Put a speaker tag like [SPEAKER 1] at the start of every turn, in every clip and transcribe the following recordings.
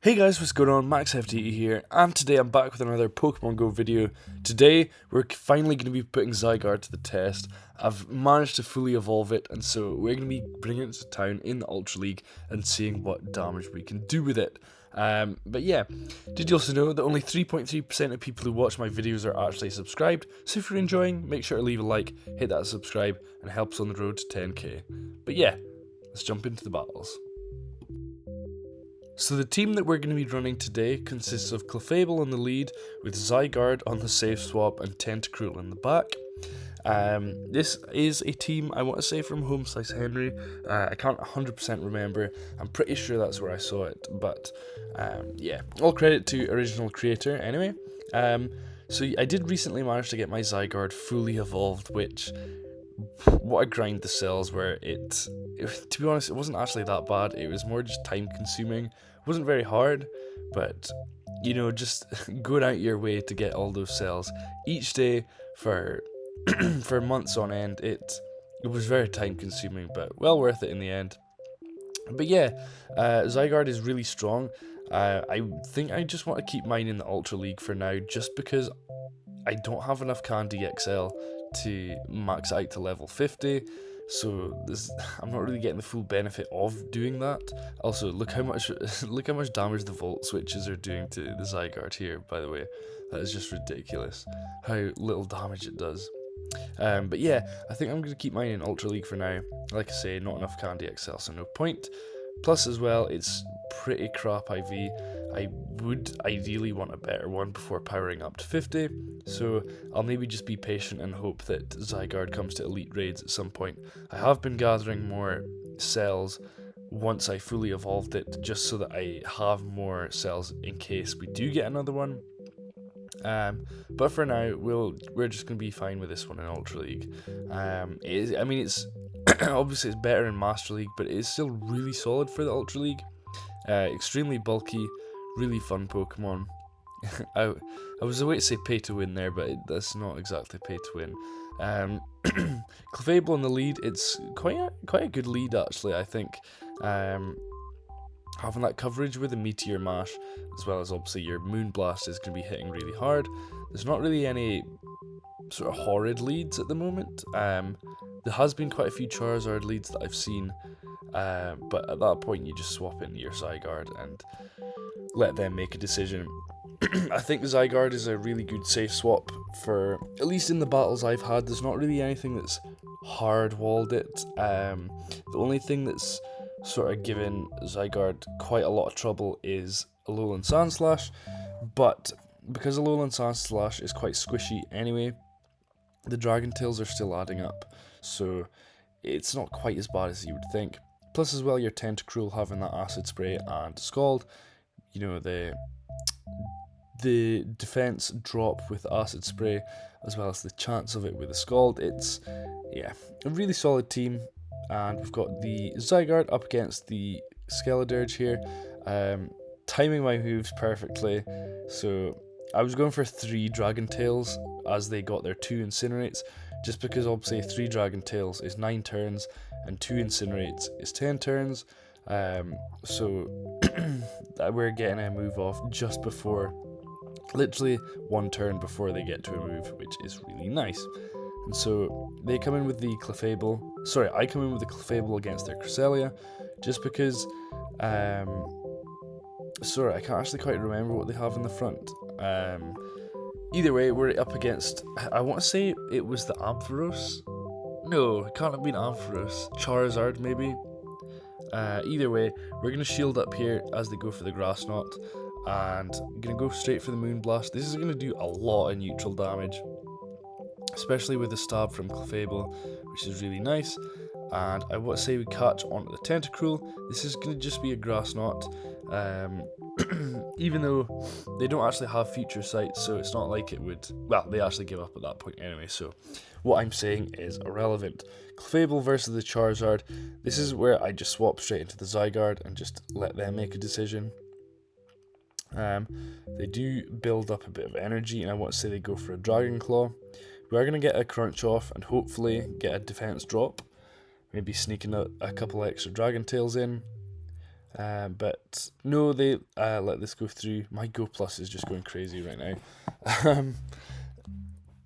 [SPEAKER 1] Hey guys, what's going on? MaxFTE here, and today I'm back with another Pokemon Go video. Today, we're finally going to be putting Zygarde to the test. I've managed to fully evolve it, and so we're going to be bringing it to town in the Ultra League and seeing what damage we can do with it. But yeah, did you also know that only 3.3% of people who watch my videos are actually subscribed? So if you're enjoying, make sure to leave a like, hit that subscribe, and help us on the road to 10k. But yeah, let's jump into the battles. So the team that we're going to be running today consists of Clefable in the lead, with Zygarde on the safe swap and Tentacruel in the back. This is a team, I want to say, from Home Slice Henry. I can't 100% remember. I'm pretty sure that's where I saw it, but yeah, all credit to original creator anyway. So I did recently manage to get my Zygarde fully evolved, which, what a grind the cells were. To be honest, it wasn't actually that bad. It was more just time consuming. It wasn't very hard, but you know, just going out your way to get all those cells each day for for months on end. It was very time consuming, but well worth it in the end. But yeah, Zygarde is really strong. I think I just want to keep mine in the Ultra League for now, just because I don't have enough Candy XL to max out to level 50, so I'm not really getting the full benefit of doing that. Also, look how much damage the Volt switches are doing to the Zygarde here, by the way. That is just ridiculous, how little damage it does. But yeah, I think I'm going to keep mine in Ultra League for now. Like I say, not enough Candy XL, so no point. Plus as well, it's pretty crap IV. I would ideally want a better one before powering up to 50, so I'll maybe just be patient and hope that Zygarde comes to Elite Raids at some point. I have been gathering more cells once I fully evolved it, just so that I have more cells in case we do get another one. But for now, we're just gonna be fine with this one in Ultra League. It's obviously it's better in Master League, but it is still really solid for the Ultra League. Extremely bulky, really fun Pokemon. I, I was away to say pay to win there, but that's not exactly pay to win. Clefable in the lead, it's quite a good lead actually, I think. Having that coverage with a Meteor Mash, as well as obviously your Moonblast, is going to be hitting really hard. There's not really any sort of horrid leads at the moment. There has been quite a few Charizard leads that I've seen, but at that point you just swap into your Zygarde and let them make a decision. I think Zygarde is a really good safe swap for, at least in the battles I've had. There's not really anything that's hard walled it. The only thing that's sort of given Zygarde quite a lot of trouble is Alolan Sandslash, but because Alolan Sandslash is quite squishy anyway, the Dragon Tails are still adding up, so it's not quite as bad as you would think. Plus as well, your Tentacruel having that Acid Spray and Scald, you know, the defense drop with Acid Spray, as well as the chance of it with the Scald. It's, yeah, a really solid team. And we've got the Zygarde up against the Skeledirge here, timing my moves perfectly. So I was going for 3 Dragon Tails as they got their 2 Incinerates, just because obviously 3 Dragon Tails is 9 turns and 2 Incinerates is 10 turns. So we're getting a move off just before, literally 1 turn before they get to a move, which is really nice. And so they come in with the Clefable. Sorry, I come in with the Clefable against their Cresselia, just because. Sorry, I can't actually quite remember what they have in the front. Either way, we're up against. I want to say it was the Ampharos. No, it can't have been Ampharos. Charizard, maybe. Either way, we're gonna shield up here as they go for the Grass Knot, and gonna go straight for the Moonblast. This is gonna do a lot of neutral damage, especially with the stab from Clefable, which is really nice. And I want to say we catch onto the Tentacruel. This is going to just be a Grass Knot, even though they don't actually have Future Sight, so it's not like it would, well, they actually give up at that point anyway, so what I'm saying is irrelevant. Clefable versus the Charizard. This is where I just swap straight into the Zygarde and just let them make a decision. They do build up a bit of energy, and I want to say they go for a Dragon Claw. We are going to get a Crunch off and hopefully get a defense drop, maybe sneaking a couple extra Dragon Tails in. But no, they let this go through. My Go Plus is just going crazy right now. Um,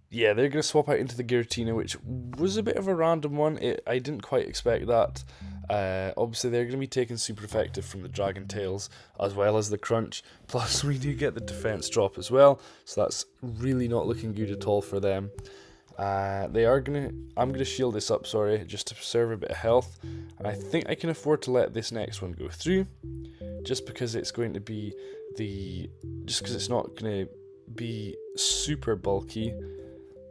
[SPEAKER 1] yeah, they're going to swap out into the Giratina, which was a bit of a random one. I didn't quite expect that. Obviously, they're going to be taking super effective from the Dragon Tails as well as the Crunch. Plus, we do get the defense drop as well, so that's really not looking good at all for them. I'm gonna shield this up, sorry, just to preserve a bit of health. And I think I can afford to let this next one go through, just because it's going to be just because it's not gonna be super bulky.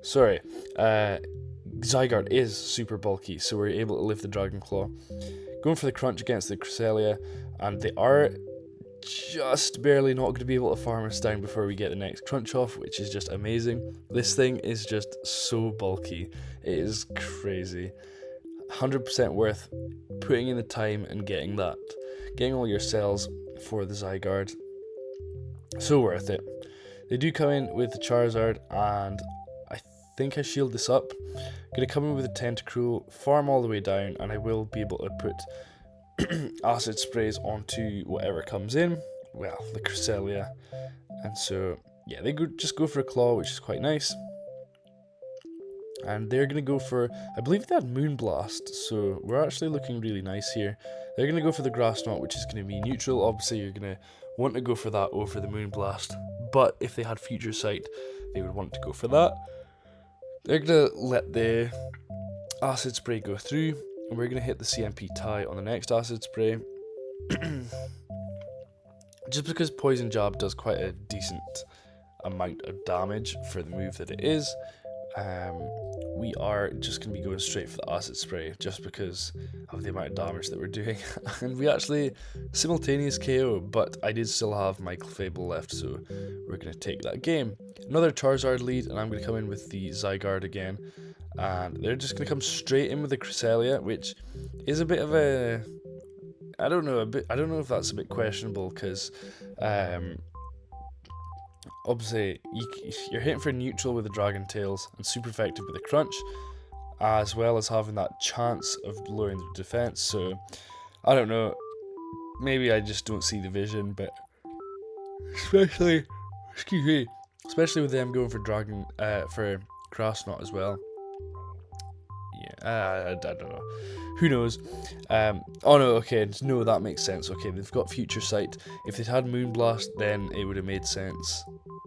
[SPEAKER 1] Sorry, Zygarde is super bulky, so we're able to live the Dragon Claw. Going for the Crunch against the Cresselia, and they are just barely not going to be able to farm us down before we get the next Crunch off, which is just amazing. This thing is just so bulky. It is crazy. 100% worth putting in the time and getting that. Getting all your cells for the Zygarde. So worth it. They do come in with the Charizard, and I think I shield this up. Gonna come in with a Tentacruel, farm all the way down, and I will be able to put acid sprays onto whatever comes in. Well, the Cresselia. And so, yeah, they just go for a Claw, which is quite nice. And they're going to go for, I believe they had Moonblast, so we're actually looking really nice here. They're going to go for the Grass Knot, which is going to be neutral. Obviously, you're going to want to go for that over the Moonblast. But if they had Future Sight, they would want to go for that. They're going to let the Acid Spray go through. And we're going to hit the CMP tie on the next Acid Spray. Just because Poison Jab does quite a decent amount of damage for the move that it is, we are just going to be going straight for the Acid Spray just because of the amount of damage that we're doing. And we actually simultaneous KO, but I did still have my Clefable left, so we're going to take that game. Another Charizard lead, and I'm going to come in with the Zygarde again. And they're just going to come straight in with the Cresselia, which is a bit of a... I don't know if that's a bit questionable, because obviously you're hitting for neutral with the Dragon Tails and super effective with the Crunch, as well as having that chance of lowering the defense. So I don't know, maybe I just don't see the vision, but especially with them going for for Grass Knot as well. Yeah, I don't know. Who knows? Oh no, okay, no, that makes sense. Okay, they've got Future Sight. If they'd had Moonblast, then it would have made sense.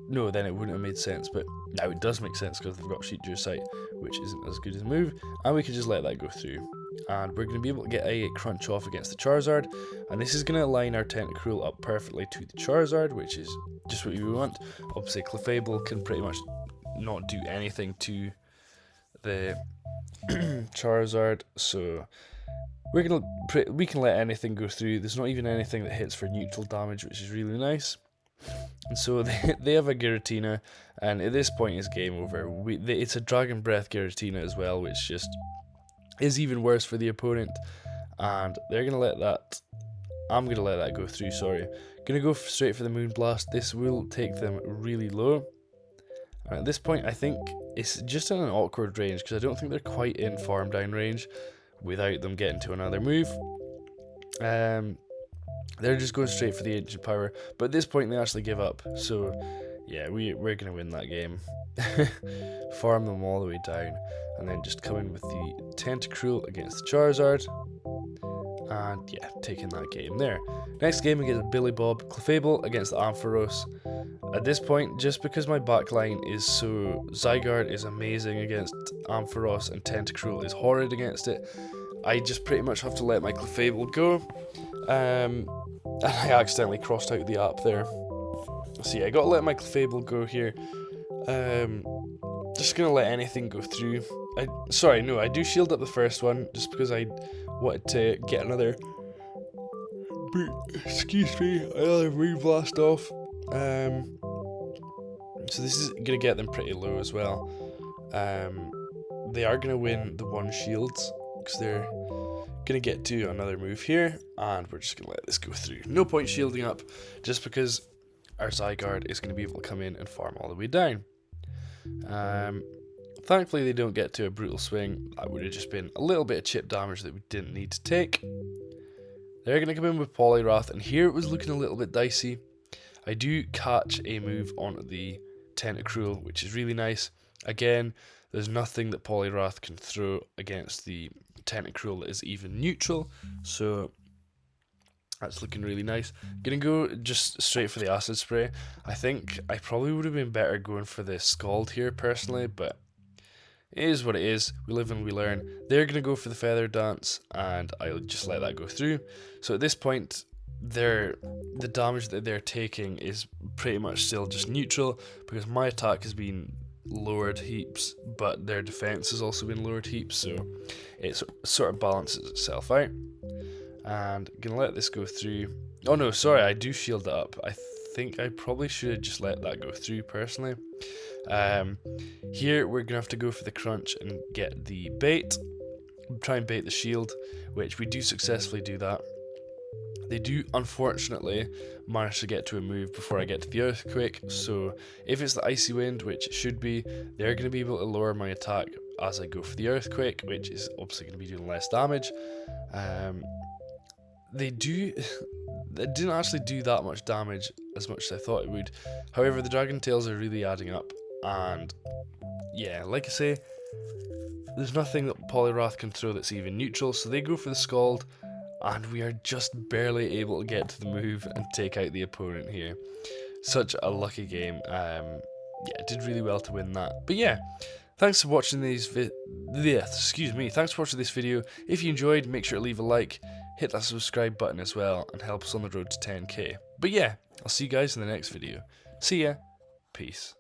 [SPEAKER 1] No, then it wouldn't have made sense, but now it does make sense because they've got Future Sight, which isn't as good as a move, and we can just let that go through. And we're going to be able to get a Crunch off against the Charizard, and this is going to align our Tentacruel up perfectly to the Charizard, which is just what we want. Obviously, Clefable can pretty much not do anything to the Charizard, so we can let anything go through. There's not even anything that hits for neutral damage, which is really nice. And so they have a Giratina, and at this point it's game over. It's a Dragon Breath Giratina as well, which just is even worse for the opponent. And they're gonna let that. I'm gonna let that go through. Sorry, gonna go straight for the Moonblast. This will take them really low. And at this point, I think it's just in an awkward range because I don't think they're quite in farm down range without them getting to another move. They're just going straight for the Ancient Power, but at this point they actually give up. So yeah, we're going to win that game. Farm them all the way down, and then just come in with the Tentacruel against the Charizard. And yeah, taking that game there. Next game against Billy Bob, Clefable against the Ampharos. At this point, just because my backline is so... Zygarde is amazing against Ampharos and Tentacruel is horrid against it, I just pretty much have to let my Clefable go. And I accidentally crossed out the app there. So yeah, I gotta let my Clefable go here. Just gonna let anything go through. I do shield up the first one just because I wanted to get another Moonblast off. So this is gonna get them pretty low as well. They are gonna win the one shields because they're gonna get to another move here, and we're just gonna let this go through. No point shielding up, just because our Zygarde is gonna be able to come in and farm all the way down. Thankfully they don't get to a brutal swing. That would have just been a little bit of chip damage that we didn't need to take. They're going to come in with Poliwrath, and here it was looking a little bit dicey. I do catch a move onto the Tentacruel, which is really nice. Again, there's nothing that Poliwrath can throw against the Tentacruel that is even neutral, so that's looking really nice. Gonna go just straight for the Acid Spray. I think I probably would have been better going for the Scald here personally, but it is what it is. We live and we learn. They're going to go for the Feather Dance, and I'll just let that go through. So at this point, the damage that they're taking is pretty much still just neutral, because my attack has been lowered heaps, but their defense has also been lowered heaps, so it sort of balances itself out. And I'm going to let this go through. Oh no, sorry, I do shield it up. I think I probably should have just let that go through personally. Here we're gonna have to go for the crunch and get the bait, try and bait the shield, which we do successfully do that. They do unfortunately manage to get to a move before I get to the earthquake, so if it's the icy wind, which it should be, they're going to be able to lower my attack as I go for the earthquake, which is obviously going to be doing less damage. They didn't actually do that much damage as much as I thought it would. However, the Dragon Tails are really adding up, and yeah, like I say, there's nothing that Poliwrath can throw that's even neutral, so they go for the Scald, and we are just barely able to get to the move and take out the opponent here. Such a lucky game. Yeah, did really well to win that. But yeah, thanks for watching thanks for watching this video. If you enjoyed, make sure to leave a like, hit that subscribe button as well, and help us on the road to 10k. But yeah, I'll see you guys in the next video. See ya. Peace.